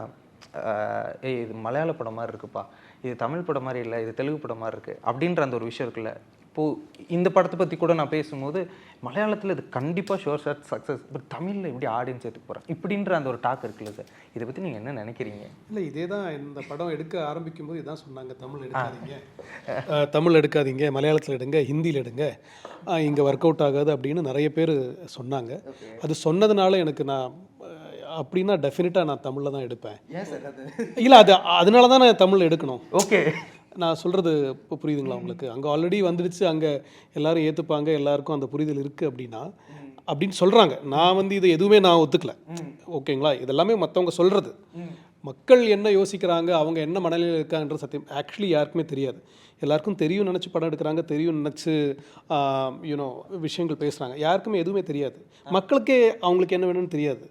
இது மலையாள படம் மாதிரி இருக்குப்பா, இது தமிழ் படம் மாதிரி இல்லை, இது தெலுங்கு படம் மாதிரி இருக்குது அப்படின்ற அந்த ஒரு விஷயம் இருக்குல்ல. இப்போது இந்த படத்தை பற்றி கூட நான் பேசும்போது மலையாளத்தில் இது கண்டிப்பாக ஷோர் ஷாட் சக்ஸஸ், பட் தமிழில் எப்படி ஆடியன்ஸ் எடுத்து போகிறேன் இப்படின்ற அந்த ஒரு டாக் இருக்குல்ல சார், இதை பற்றி நீங்கள் என்ன நினைக்கிறீங்க? இல்லை, இதே தான் இந்த படம் எடுக்க ஆரம்பிக்கும் போது இதான் சொன்னாங்க, தமிழ் எடுக்காதீங்க, மலையாளத்தில் எடுங்க, ஹிந்தியில் எடுங்க, இங்கே ஒர்க் அவுட் ஆகாது அப்படின்னு நிறைய பேர் சொன்னாங்க. அது சொன்னதுனால எனக்கு நான் அப்படின்னா டெஃபினட்டாக நான் தமிழில் தான் எடுப்பேன். இல்லை, அதனால தான் நான் தமிழ் எடுக்கணும். ஓகே, நான் சொல்கிறது இப்போ புரியுதுங்களா உங்களுக்கு? அங்கே ஆல்ரெடி வந்துடுச்சு, அங்கே எல்லோரும் ஏற்றுப்பாங்க, எல்லாருக்கும் அந்த புரிதல் இருக்குது அப்படின்னு சொல்கிறாங்க. நான் வந்து இது எதுவுமே நான் ஒத்துக்கல. ஓகேங்களா? இதெல்லாமே மற்றவங்க சொல்கிறது. மக்கள் என்ன யோசிக்கிறாங்க, அவங்க என்ன மனநிலையில் இருக்காங்கன்ற சத்தியம் ஆக்சுவலி யாருக்குமே தெரியாது. எல்லாருக்கும் தெரியும் நினச்சி படம் எடுக்கிறாங்க, தெரியும் நினச்சி விஷயங்கள் பேசுகிறாங்க. யாருக்குமே எதுவுமே தெரியாது. மக்களுக்கே அவங்களுக்கு என்ன வேணும்னு தெரியாது.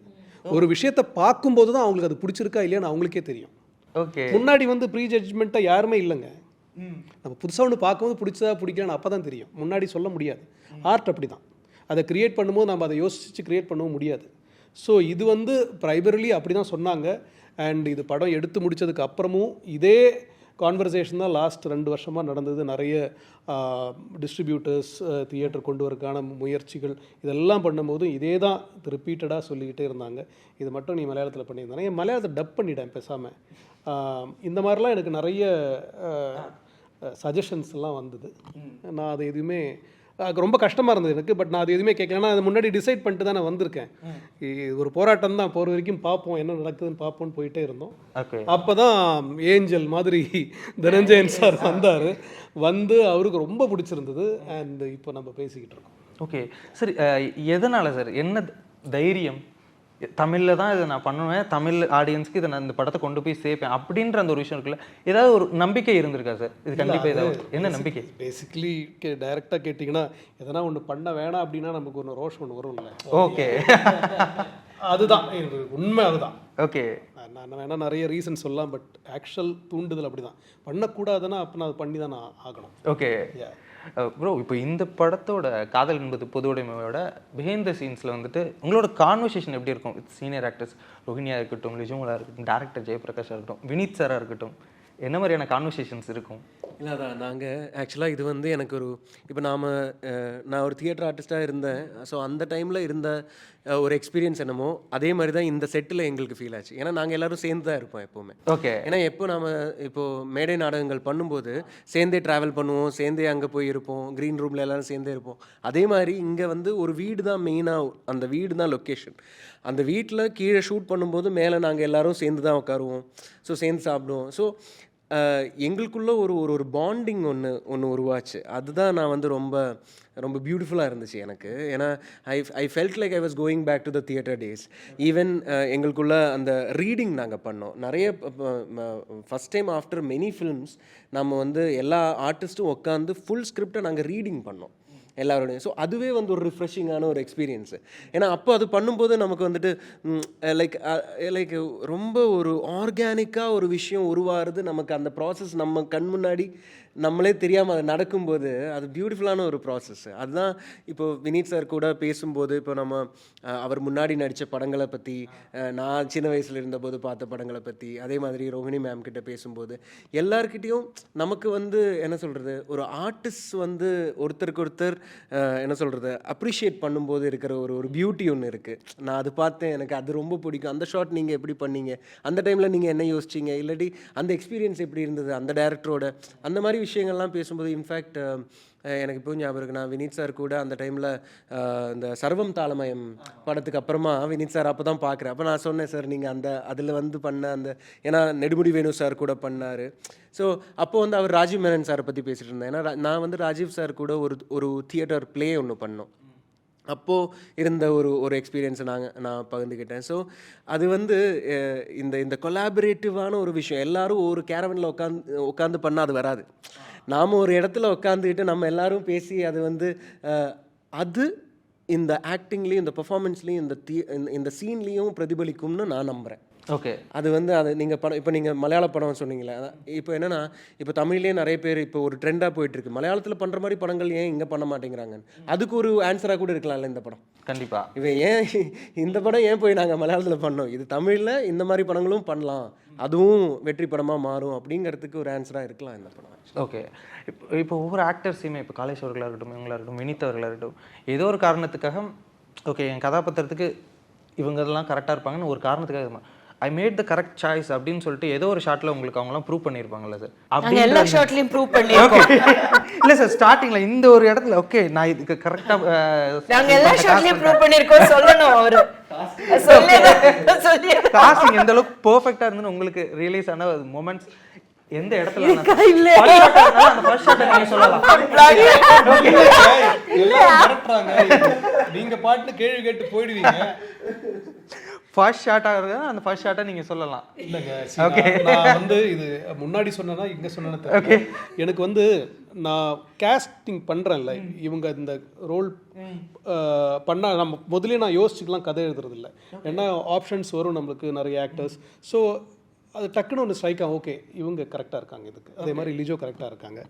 ஒரு விஷயத்தை பார்க்கும்போது தான் அவங்களுக்கு அது பிடிச்சிருக்கா இல்லையான்னு அவங்களுக்கே தெரியும். ஓகே, முன்னாடி வந்து ப்ரீ ஜட்ஜ்மெண்ட்டாக யாருமே இல்லைங்க. நம்ம புதுசாக ஒன்று பார்க்கும்போது பிடிச்சதா பிடிக்கலன்னு அப்போ தான் தெரியும். முன்னாடி சொல்ல முடியாது. ஆர்ட் அப்படி தான். அதை க்ரியேட் பண்ணும்போது நம்ம அதை யோசித்து க்ரியேட் பண்ணவும் முடியாது. ஸோ இது வந்து ப்ரைமரிலி அப்படி தான் சொன்னாங்க. அண்ட் இது படம் எடுத்து முடித்ததுக்கு அப்புறமும் இதே கான்வர்சேஷன் தான் லாஸ்ட் 2 வருஷமாக நடந்தது. நிறைய டிஸ்ட்ரிபியூட்டர்ஸ் தியேட்டர் கொண்டு வரக்கான முயற்சிகள் இதெல்லாம் பண்ணும்போது இதே தான் ரிப்பீட்டடாக சொல்லிக்கிட்டே இருந்தாங்க. இது மட்டும் நீ மலையாளத்தில் பண்ணியிருந்தானே, என் மலையாளத்தை டப் பண்ணிட்டேன் பேசாமல். இந்த மாதிரிலாம் எனக்கு நிறைய சஜஷன்ஸ் எல்லாம் வந்தது. நான் அது எதுவுமே ரொம்ப கஷ்டமாக இருந்தது எனக்கு. பட் நான் அது எதுவுமே கேட்கலன்னா அது முன்னாடி டிசைட் பண்ணிட்டு தான் நான் வந்திருக்கேன். ஒரு போராட்டம் தான், போகிற வரைக்கும் பார்ப்போம் என்ன நடக்குதுன்னு பார்ப்போம்னு போயிட்டே இருந்தோம். அப்போ தான் ஏஞ்சல் மாதிரி தனஞ்சயன் சார் வந்தார். வந்து அவருக்கு ரொம்ப பிடிச்சிருந்தது. அண்ட் இப்போ நம்ம பேசிக்கிட்டு இருக்கோம். ஓகே, சரி, எதனால் சார், என்ன தைரியம் தமிழில் தான் இதை நான் பண்ணுவேன், தமிழ் ஆடியன்ஸ்க்கு இதை நான் இந்த படத்தை கொண்டு போய் சேர்ப்பேன் அப்படின்ற அந்த ஒரு விஷயம் இருக்குல்ல, ஏதாவது ஒரு நம்பிக்கை இருந்திருக்கா சார்? இது கண்டிப்பாக ஏதாவது என்ன நம்பிக்கை? பேசிக்கலி டைரெக்டாக கேட்டிங்கன்னா எதனா ஒன்று பண்ண வேணாம் அப்படின்னா நமக்கு ஒன்று ரோஷம் ஒன்று வரும்ல. ஓகே, அதுதான் உண்மை, அதுதான். ஓகே. நான் வேணால் நிறைய ரீசன் சொல்லலாம், பட் ஆக்சுவல் தூண்டுதல் அப்படி தான். பண்ணக்கூடாதுன்னா அப்போ நான் பண்ணி தான் நான் ஆகணும். ஓகே ப்ரோ, இப்போ இந்த படத்தோட காதல் என்பது பொதுவுடைமையோட பிஹைண்ட் த சீன்ஸில் வந்துட்டு உங்களோட கான்வர்சேஷன் எப்படி இருக்கும் வித் சீனியர் ஆக்டர்ஸ்? ரோஹினியாக இருக்கட்டும், லிஜோமலா இருக்கட்டும், டேரக்டர் ஜெயபிரகாஷாக இருக்கட்டும், வினீத் சாராக இருக்கட்டும், என்ன மாதிரியான கான்வர்சேஷன்ஸ் இருக்கும்? இல்லை அதான் நாங்கள் ஆக்சுவலாக இது வந்து எனக்கு ஒரு இப்போ நான் ஒரு தியேட்டர் ஆர்டிஸ்ட்டாக இருந்தேன். ஸோ அந்த டைமில் இருந்த ஒரு எக்ஸ்பீரியன்ஸ் என்னமோ அதே மாதிரி தான் இந்த செட்டில் எங்களுக்கு ஃபீல் ஆச்சு. ஏன்னா நாங்கள் எல்லோரும் சேர்ந்து தான் இருப்போம் எப்போவுமே. ஓகே. ஏன்னா இப்போது மேடை நாடகங்கள் பண்ணும்போது சேர்ந்தே ட்ராவல் பண்ணுவோம், சேர்ந்தே அங்கே போய் இருப்போம், க்ரீன் ரூமில் எல்லோரும் சேர்ந்தே இருப்போம். அதே மாதிரி இங்கே வந்து ஒரு வீடு தான் மெயினாக, அந்த வீடு தான் லொக்கேஷன். அந்த வீட்டில் கீழே ஷூட் பண்ணும்போது மேலே நாங்கள் எல்லோரும் சேர்ந்து தான் உட்காருவோம். ஸோ சேர்ந்து சாப்பிடுவோம். ஸோ எங்களுக்குள்ள ஒரு பாண்டிங் ஒன்று உருவாச்சு. அதுதான் நான் வந்து ரொம்ப ரொம்ப பியூட்டிஃபுல்லாக இருந்துச்சு எனக்கு. ஏன்னா I felt like I was going back to the theatre days. Even எங்களுக்குள்ள அந்த ரீடிங் நாங்கள் பண்ணோம் நிறைய. First time after many films நம்ம வந்து எல்லா ஆர்டிஸ்ட்டும் உட்காந்து ஃபுல் ஸ்கிரிப்டை நாங்கள் ரீடிங் பண்ணோம் எல்லாரோடையும். ஸோ அதுவே வந்து ஒரு ரிஃப்ரெஷிங்கான ஒரு எக்ஸ்பீரியன்ஸு. ஏன்னா அப்போ அது பண்ணும்போது நமக்கு வந்துட்டு லைக் ரொம்ப ஒரு ஆர்கானிக்காக ஒரு விஷயம் உருவாகிறது. நமக்கு அந்த ப்ராசஸ் நம்ம கண் முன்னாடி நம்மளே தெரியாமல் அது நடக்கும்போது அது பியூட்டிஃபுல்லான ஒரு ப்ராசஸ். அதுதான் இப்போ வினீத் சார் கூட பேசும்போது இப்போ நம்ம அவர் முன்னாடி நடித்த படங்களை பற்றி, நான் சின்ன வயசில் இருந்தபோது பார்த்த படங்களை பற்றி, அதே மாதிரி ரோஹிணி மேம் கிட்ட பேசும்போது எல்லார்கிட்டையும் நமக்கு வந்து என்ன சொல்கிறது, ஒரு ஆர்டிஸ்ட் வந்து ஒருத்தருக்கு ஒருத்தர் என்ன சொல்கிறது அப்ரிஷியேட் பண்ணும்போது இருக்கிற ஒரு பியூட்டி ஒன்று இருக்குது. நான் அது பார்த்தேன், எனக்கு அது ரொம்ப பிடிக்கும். அந்த ஷாட் நீங்கள் எப்படி பண்ணீங்க, அந்த டைமில் நீங்கள் என்ன யோசிச்சிங்க, இல்லாட்டி அந்த எக்ஸ்பீரியன்ஸ் எப்படி இருந்தது அந்த டேரக்டரோட, அந்த மாதிரி விஷயங்கள்லாம் பேசும்போது இன்ஃபேக்ட் எனக்கு இப்போ ஞாபகம் இருக்குது. நான் வினீத் சார் கூட அந்த டைமில் இந்த சர்வம் தாளமயம் படத்துக்கு அப்புறமா வினீத் சார் அப்போ தான் பார்க்குறேன். அப்போ நான் சொன்னேன், சார் நீங்கள் அதில் வந்து பண்ண ஏன்னா நெடுமுடி வேணு சார் கூட பண்ணார். ஸோ அப்போது வந்து அவர் ராஜீவ் மேனன் சாரை பற்றி பேசிகிட்டு இருந்தேன். ஏன்னா நான் வந்து ராஜீவ் சார் கூட ஒரு தியேட்டர் ப்ளே ஒன்று பண்ணோம். அப்போது இருந்த ஒரு எக்ஸ்பீரியன்ஸை நான் பகிர்ந்துக்கிட்டேன். ஸோ அது வந்து இந்த கொலாபரேட்டிவான ஒரு விஷயம். எல்லோரும் ஒரு கேரவனில் உட்காந்து பண்ணால் அது வராது. நாம் ஒரு இடத்துல உட்காந்துக்கிட்டு நம்ம எல்லோரும் பேசி அது வந்து அது இந்த ஆக்டிங்லேயும் இந்த பெர்ஃபார்மன்ஸ்லேயும் இந்த சீன்லேயும் பிரதிபலிக்கும்னு நான் நம்புகிறேன். ஓகே. அது வந்து அது இப்போ நீங்கள் மலையாள படம் சொன்னீங்களே, இப்போ என்னென்னா இப்போ தமிழ்லேயே நிறைய பேர் இப்போ ஒரு ட்ரெண்டாக போயிட்டுருக்கு, மலையாளத்தில் பண்ணுற மாதிரி படங்கள் ஏன் இங்கே பண்ண மாட்டேங்கிறாங்க. அதுக்கு ஒரு ஆன்சராக கூட இருக்கலாம்ல இந்த படம். கண்டிப்பாக. இவன் ஏன் இந்த படம் ஏன் போய் நாங்கள் மலையாளத்தில் பண்ணோம், இது தமிழில் இந்த மாதிரி படங்களும் பண்ணலாம், அதுவும் வெற்றி படமாக மாறும் அப்படிங்கிறதுக்கு ஒரு ஆன்சராக இருக்கலாம் இந்த படம். ஓகே. இப்போ ஒவ்வொரு ஆக்டர்ஸையுமே இப்போ காலேஷ் அவர்களாக இருக்கட்டும், இவங்களாக இருக்கட்டும், வினீத் அவர்களாக இருக்கட்டும், ஏதோ ஒரு காரணத்துக்காக ஓகே என் கதாபாத்திரத்துக்கு இவங்கெல்லாம் கரெக்டாக இருப்பாங்கன்னு ஒரு காரணத்துக்காக I made the correct choice அப்படின்னு சொல்லிட்டு ஏதோ ஒரு ஷாட்ல உங்களுக்கு அவங்கலாம் ப்ரூவ் பண்ணியிருப்பாங்கல்ல சார்? அப்படி எல்லா ஷாட்லயும் ப்ரூவ் பண்ணிருக்கோம். இல்ல சார், ஸ்டார்டிங்ல இந்த ஒரு இடத்துல ஓகே நான் இதுக்கு கரெக்டா நாங்க எல்லா ஷாட்லயும் ப்ரூவ் பண்ணிருக்கோம் சொல்லணும். அவரு காஸ்டிங் எந்த அளவுக்கு பெர்ஃபெக்ட்டா இருந்துன்னு உங்களுக்கு ரியலைஸ் ஆன மொமெண்ட்ஸ் எந்த இடத்துல? நீங்க பாட்டு கேள்வி கேட்டு போயிடுவீங்க. ஃபர்ஸ்ட் ஷாட்டாக இருக்குது, அந்த ஃபர்ஸ்ட் ஷாட்டை நீங்கள் சொல்லலாம். இல்லைங்க, நான் வந்து இது முன்னாடி சொன்னேன்னா இங்கே சொன்னேன்னு ஓகே. எனக்கு வந்து நான் கேஸ்டிங் பண்ணுறேன்ல, இவங்க இந்த ரோல் பண்ணால் நம்ம முதலே நான் யோசிச்சுக்கலாம் கதை எழுதுறதில்ல. ஏன்னா ஆப்ஷன்ஸ் வரும் நம்மளுக்கு நிறைய ஆக்டர்ஸ். ஸோ அது டக்குன்னு ஒன்று ஸ்ட்ரைக் ஆகும், ஓகே இவங்க கரெக்டாக இருக்காங்க இதுக்கு, அதே மாதிரி லிஜோ கரெக்டாக இருக்காங்க,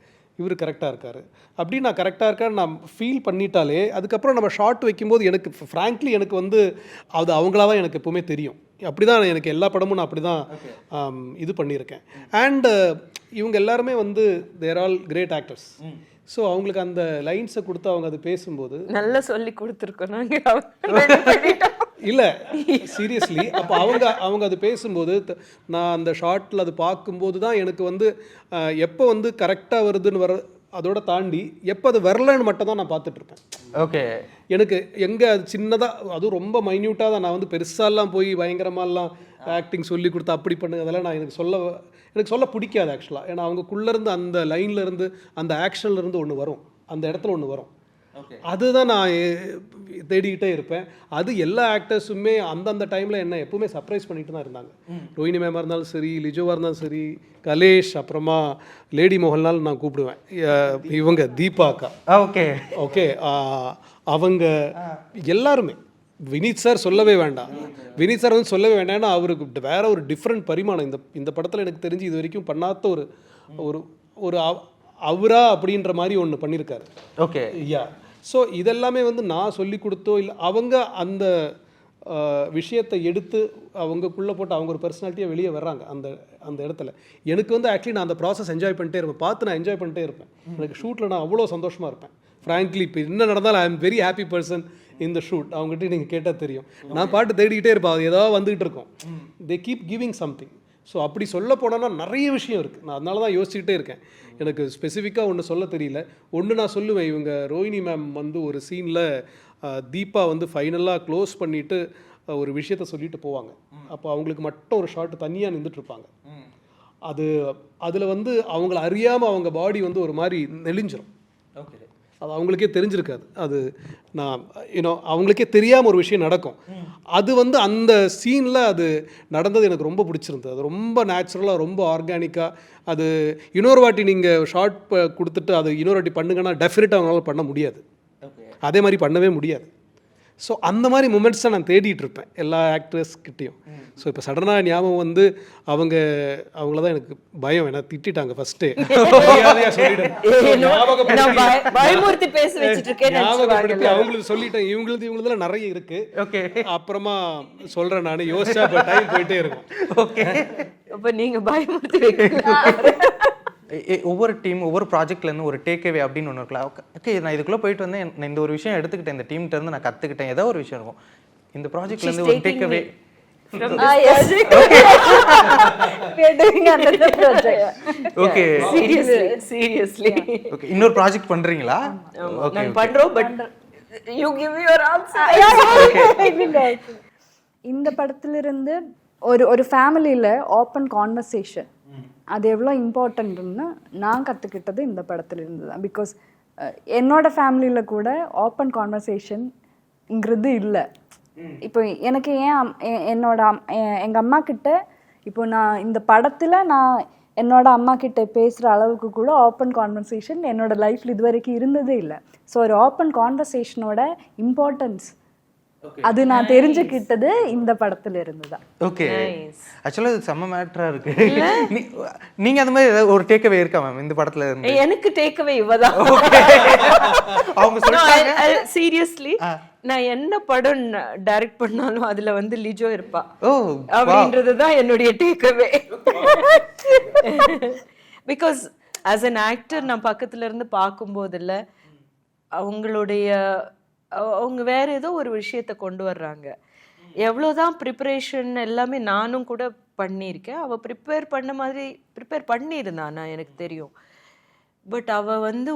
இவர் கரெக்டாக இருக்கார் அப்படி நான் கரெக்டாக இருக்கேன்னு நான் ஃபீல் பண்ணிட்டாலே அதுக்கப்புறம் நம்ம ஷார்ட் வைக்கும்போது எனக்கு ஃப்ராங்க்லி எனக்கு வந்து அது அவங்களா தான் எனக்கு எப்போவுமே தெரியும். அப்படி தான் எனக்கு எல்லா படமும் நான் அப்படி தான் இது பண்ணியிருக்கேன். அண்டு இவங்க எல்லாருமே வந்து தேர் ஆல் கிரேட் ஆக்டர்ஸ். ஸோ அவங்களுக்கு அந்த லைன்ஸை கொடுத்து அவங்க அது பேசும்போது நல்லா சொல்லி கொடுத்துருக்கோம் நாங்கள். இல்லை சீரியஸ்லி அப்போ அவங்க அது பேசும்போது நான் அந்த ஷார்ட்டில் அது பார்க்கும்போது தான் எனக்கு வந்து எப்போ வந்து கரெக்டாக வருதுன்னு அதோட தாண்டி எப்போ அது வரலன்னு மட்டும் தான் நான் பார்த்துட்ருப்பேன். ஓகே. எனக்கு எங்கே அது சின்னதாக அதுவும் ரொம்ப மைன்யூட்டாக தான், நான் வந்து பெருசாலாம் போய் பயங்கரமாலாம் ஆக்டிங் சொல்லி கொடுத்து அப்படி பண்ணுங்க அதெல்லாம் நான் எனக்கு சொல்ல பிடிக்காது ஆக்சுவலாக. ஏன்னா அவங்கக்குள்ளேருந்து அந்த லைன்லேருந்து அந்த ஆக்ஷன்லேருந்து ஒன்று வரும், அந்த இடத்துல ஒன்று வரும், அதுதான் நான் தேடிக்கிட்டே இருப்பேன். அது எல்லா ஆக்டர்ஸுமே அந்தந்த டைமில் என்ன எப்பவுமே சர்ப்ரைஸ் பண்ணிட்டு தான் இருந்தாங்க. ரோஹிணி மேமாக இருந்தாலும் சரி, லிஜோவாக இருந்தாலும் சரி, கலேஷ், அப்புறமா லேடி மோகன்லால் நான் கூப்பிடுவேன், இவங்க தீபா அக்கா, ஓகே ஓகே அவங்க எல்லாருமே வினீத் சார் சொல்லவே வேண்டாம். வினீத் சார் வந்து சொல்லவே வேண்டாம். ஏன்னா அவருக்கு வேற ஒரு டிஃப்ரெண்ட் பரிமாணம் இந்த படத்தில் எனக்கு தெரிஞ்சு இது வரைக்கும் பண்ணாத ஒரு ஒரு ஒரு அவரா அப்படின்ற மாதிரி ஒன்று பண்ணியிருக்காரு. ஓகே. யா. ஸோ இதெல்லாமே வந்து நான் சொல்லி கொடுத்தோ இல்லை, அவங்க அந்த விஷயத்தை எடுத்து அவங்கக்குள்ளே போட்டு அவங்க ஒரு பர்சனாலிட்டியாக வெளியே வர்றாங்க அந்த இடத்துல. எனக்கு வந்து ஆக்சுவலி நான் அந்த ப்ராசஸ் என்ஜாய் பண்ணிட்டே இருப்பேன், பார்த்து நான் என்ஜாய் பண்ணிட்டே இருப்பேன். எனக்கு ஷூட்டில் நான் அவ்வளோ சந்தோஷமாக இருப்பேன். ஃப்ராங்க்லி இப்போ என்ன நடந்தாலும் I am very happy person இந்த ஷூட். அவங்ககிட்ட நீங்கள் கேட்டால் தெரியும், நான் பாட்டு தேடிக்கிட்டே இருப்பேன், அது ஏதாவது வந்துகிட்டு இருக்கும். They keep giving something. So அப்படி சொல்ல போனோன்னா நிறைய விஷயம் இருக்குது. நான் அதனால தான் யோசிச்சுக்கிட்டே இருக்கேன். எனக்கு ஸ்பெசிஃபிக்காக ஒன்று சொல்ல தெரியல. ஒன்று நான் சொல்லுவேன், இவங்க ரோஹிணி மேம் வந்து ஒரு சீனில் தீபா வந்து ஃபைனலாக க்ளோஸ் பண்ணிவிட்டு ஒரு விஷயத்த சொல்லிட்டு போவாங்க. அப்போ அவங்களுக்கு மட்டும் ஒரு ஷார்ட் தனியாக நின்றுட்டுருப்பாங்க. அதில் வந்து அவங்கள அறியாமல் அவங்க பாடி வந்து ஒரு மாதிரி நெளிஞ்சிரும். ஓகே. அது அவங்களுக்கே தெரிஞ்சிருக்காது. அது நான் அவங்களுக்கே தெரியாமல் ஒரு விஷயம் நடக்கும். அது வந்து அந்த சீனில் அது நடந்தது எனக்கு ரொம்ப பிடிச்சிருந்தது. அது ரொம்ப நேச்சுரலாக, ரொம்ப ஆர்கானிக்காக. அது இன்னொரு வாட்டி நீங்கள் ஷார்ட் கொடுத்துட்டு அது இன்னொரு வாட்டி பண்ணுங்கன்னா டெஃபினட்டாக அவங்களால பண்ண முடியாது. அதே மாதிரி பண்ணவே முடியாது. ஸோ அந்த மாதிரி மூமெண்ட்ஸ் தான் நான் தேடிட்டு இருப்பேன் எல்லா ஆக்டர்ஸ்கிட்டையும். ஸோ இப்போ சடனாக ஞாபகம் வந்து அவங்கள தான் எனக்கு பயம். ஏன்னா திட்டாங்க ஃபர்ஸ்ட்டே. ஞாபகப்படுத்தி அவங்களுக்கு சொல்லிட்டேன். இவங்களுதுல நிறைய இருக்கு. ஓகே. அப்புறமா சொல்றேன், நான் யோசிச்சா இப்போ டைம் போயிட்டே இருக்கும். ஓகே. அப்போ நீங்கள் பயமுறுத்தி ஒவ்வொரு டீம் ஒவ்வொரு ப்ராஜெக்ட்லேருந்து ஒரு டேக்அவே அப்படின்னு ஒன்று இருக்கலாம். ஓகே, நான் இதுக்குள்ளே போயிட்டு வந்தேன், நான் இந்த ஒரு விஷயம் எடுத்துக்கிட்டேன், இந்த டீம்கிட்டேருந்து நான் கற்றுக்கிட்டேன், ஏதோ ஒரு விஷயம் இருக்கும். இந்த ப்ராஜெக்ட்லேருந்து ஒரு டேக்அவே. ஓகே. Seriously okay. இன்னொரு ப்ராஜெக்ட் பண்ணுறீங்களா? ஓகே, பண்றோம். But you give your answer. இந்த படத்திலிருந்து ஒரு ஃபேமிலியில் ஓப்பன் கான்வர்சேஷன் அது எவ்வளோ இம்பார்ட்டன்ட்னு நான் கற்றுக்கிட்டது இந்த படத்துல இருந்து தான். பிகாஸ் என்னோட ஃபேமிலியில் கூட ஓப்பன் கான்வர்சேஷன்ங்கிறது இல்லை. இப்போ எனக்கு எங்கள் அம்மா கிட்ட இப்போ நான் இந்த படத்தில் நான் என்னோட அம்மா கிட்ட பேசுகிற அளவுக்கு கூட ஓப்பன் கான்வர்சேஷன் என்னோட லைஃப்பில் இது வரைக்கும் இருந்ததே இல்லை. ஸோ ஒரு ஓப்பன் கான்வர்சேஷனோட இம்பார்ட்டன்ஸ் அது நான் தெரிஞ்சுக்கிட்டது இந்த படத்துல இருந்துதான். ஓகே. ஆக்சுவலா இது செம்ம மேட்டரா இருக்கு. நீங்க அந்த மாதிரி ஒரு டேக்அவே இருக்கா மேம் இந்த படத்துல இருந்து? எனக்கு டேக்அவே இவதான். அவங்க சொல்றாங்க சீரியஸ்லி நான் என்ன படம் டைரக்ட் பண்ணாலும் அதுல வந்து லிஜோ இருப்பா அப்படின்றதுதான் என்னுடைய takeaway. Because as an actor நான் பக்கத்துல இருந்து பார்க்கும்போதுல அவங்க வேற ஏதோ ஒரு விஷயத்த கொண்டு வர்றாங்க. எவ்வளோதான் ப்ரிப்பரேஷன் எல்லாமே நானும் கூட பண்ணியிருக்கேன். அவள் ப்ரிப்பேர் பண்ணியிருந்தான், நான் எனக்கு தெரியும். பட் அவள் வந்து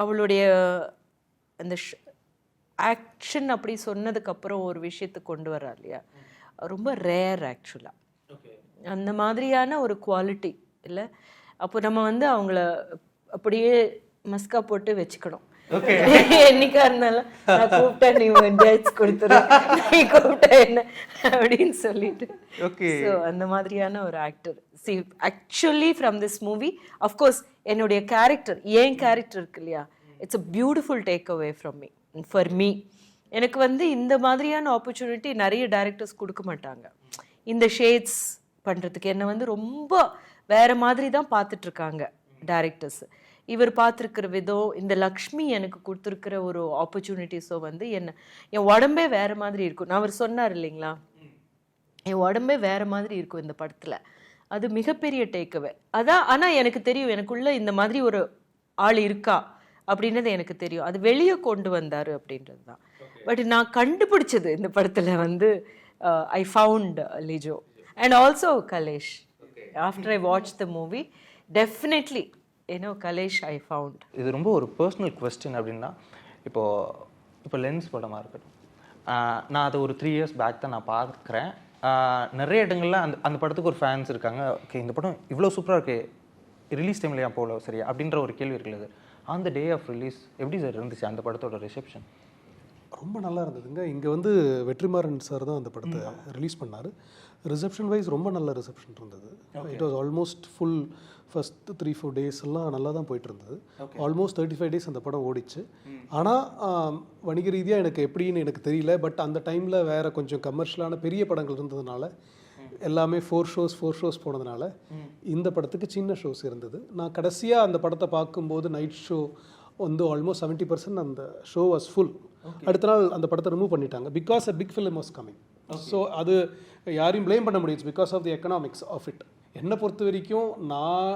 அவளுடைய அந்த ஆக்ஷன் அப்படி சொன்னதுக்கப்புறம் ஒரு விஷயத்தை கொண்டு வர்றா இல்லையா, ரொம்ப ரேர் ஆக்சுவலாக. அந்த மாதிரியான ஒரு குவாலிட்டி இல்லை. அப்போ நம்ம வந்து அவங்கள அப்படியே மஸ்கா போட்டு வச்சுக்கணும். என்னைக்கா இருந்தாலும் நான் கூப்பிட்டா நீ டேட்ஸ் கொடுத்துரு, நீ கூப்பிட்டா என்ன அப்படின்னு சொல்லிட்டு. ஸோ அந்த மாதிரியான ஒரு actor. See actually from this movie of course என்னுடைய கேரக்டர், ஏன் கேரக்டர் இருக்கு இல்லையா, it's a beautiful take away from me. For me எனக்கு வந்து இந்த மாதிரியான ஆப்பர்ச்சுனிட்டி நிறைய டைரக்டர்ஸ் கொடுக்க மாட்டாங்க. இந்த ஷேட்ஸ் பண்ணுறதுக்கு என்னை வந்து ரொம்ப வேற மாதிரி தான் பார்த்துட்ருக்காங்க டைரக்டர்ஸ். இவர் பார்த்துருக்கிற விதம், இந்த லக்ஷ்மி எனக்கு கொடுத்துருக்கிற ஒரு ஆப்பர்ச்சுனிட்டிஸோ வந்து என் உடம்பே வேறு மாதிரி இருக்கும். நான் அவர் சொன்னார் இல்லைங்களா, என் உடம்பே வேறு மாதிரி இருக்கும் இந்த படத்தில். அது மிகப்பெரிய டேக்அவே அதான். ஆனால் எனக்கு தெரியும் எனக்குள்ளே இந்த மாதிரி ஒரு ஆள் இருக்கா அப்படின்றது எனக்கு தெரியும். அது வெளியே கொண்டு வந்தார் அப்படின்றது தான். பட் நான் கண்டுபிடிச்சது இந்த படத்தில் வந்து I found Lijo and also Kalesh. After I watch the movie definitely Kalesh I found. இது ரொம்ப ஒரு பர்சனல் குவெஸ்டின். அப்படின்னா இப்போ லென்ஸ் படமாக இருக்கட்டும், நான் அதை ஒரு 3 years பேக் தான் நான் பார்க்குறேன். நிறைய இடங்களில் அந்த படத்துக்கு ஒரு ஃபேன்ஸ் இருக்காங்க. ஓகே, இந்த படம் இவ்வளோ சூப்பராக இருக்கு, ரிலீஸ் டைம்லையா போகல சரியா அப்படின்ற ஒரு கேள்வி இருக்குது. On the day of release எப்படி சார் இருந்துச்சு அந்த படத்தோட ரிசெப்ஷன்? ரொம்ப நல்லா இருந்ததுங்க. இங்கே வந்து வெற்றிமாறன் சார் தான் அந்த படத்தை ரிலீஸ் பண்ணார். ரிசப்ஷன் வைஸ் ரொம்ப நல்ல ரிசப்ஷன் இருந்தது. It was almost full first 3-4 days எல்லாம் நல்லா தான் போயிட்டு இருந்தது. ஆல்மோஸ்ட் 35 டேஸ் அந்த படம் ஓடிச்சு. ஆனால் வணிக ரீதியாக எனக்கு எப்படின்னு எனக்கு தெரியல. பட் அந்த டைமில் வேறு கொஞ்சம் கமர்ஷியலான பெரிய படங்கள் இருந்ததுனால எல்லாமே 4 ஷோஸ் போனதுனால இந்த படத்துக்கு சின்ன ஷோஸ் இருந்தது. நான் கடைசியாக அந்த படத்தை பார்க்கும்போது நைட் ஷோ வந்து ஆல்மோஸ்ட் 70% அந்த ஷோ வாஸ் ஃபுல். அடுத்த நாள் அந்த படத்தை ரிமூவ் பண்ணிட்டாங்க because a big film was coming. So அது யாரையும் ப்ளேம் பண்ண முடியாது because of the economics of it. என்னை பொறுத்த வரைக்கும் நான்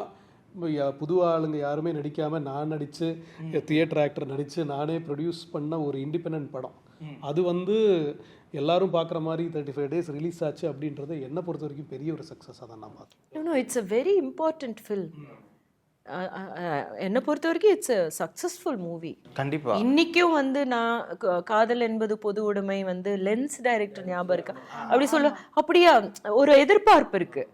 புது ஆளுங்க யாருமே நடிக்காமல் நான் நடித்து தியேட்டர் ஆக்டர் நடித்து நானே ப்ரொடியூஸ் பண்ண ஒரு இண்டிபெண்ட் படம் அது வந்து எல்லாரும் பார்க்குற மாதிரி 35 டேஸ் ரிலீஸ் ஆச்சு அப்படின்றது என்னை பொறுத்த வரைக்கும் பெரிய ஒரு சக்ஸஸாக தான் நான் பார்த்தேன். No it's a very important film. என்னை பொறுத்த வரைக்கும் இட்ஸ் அ சக்ஸஸ்ஃபுல் மூவி. கண்டிப்பாக இன்னைக்கும் வந்து நான் காதல் என்பது பொது உடைமை வந்து லென்ஸ் டைரக்டர் ஞாபகம் இருக்கா அப்படி சொல்ல அப்படியா ஒரு எதிர்பார்ப்பு இருக்கு.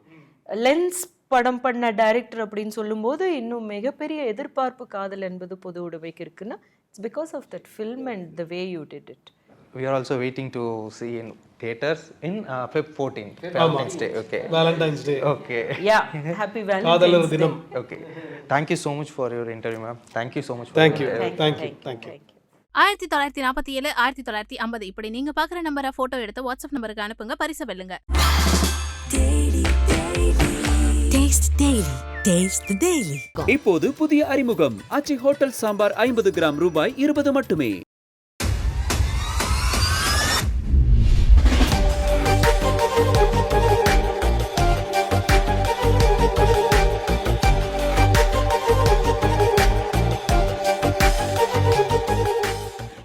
லென்ஸ் படம் பண்ண டைரக்டர் அப்படின்னு சொல்லும்போது இன்னும் மிகப்பெரிய எதிர்பார்ப்பு காதல் என்பது பொது உடைமைக்கு இருக்குன்னா it's because of that film and the way you did it. we are also waiting to see in theaters in Feb 14th, Valentine's Day. Okay. Valentine's day. Okay. Yeah, happy காதலர் Valentine's Day. தினம். Okay. Thank you so much for your interview, ma'am. Thank you so much. Thank you Thank you, thank you thank you, thank you. thank you. 1947 1950 இப்படி நீங்க பாக்குற நம்பரை photo எடுத்து WhatsApp நம்பருக்கு அனுப்புங்க, பரிசு வெல்லுங்க. Taste Daily. Taste the Daily. இப்போது புதிய அறிமுகம் ஆச்சி ஹோட்டல் சாம்பார் 50 கிராம் ரூபாய் 20 மட்டுமே.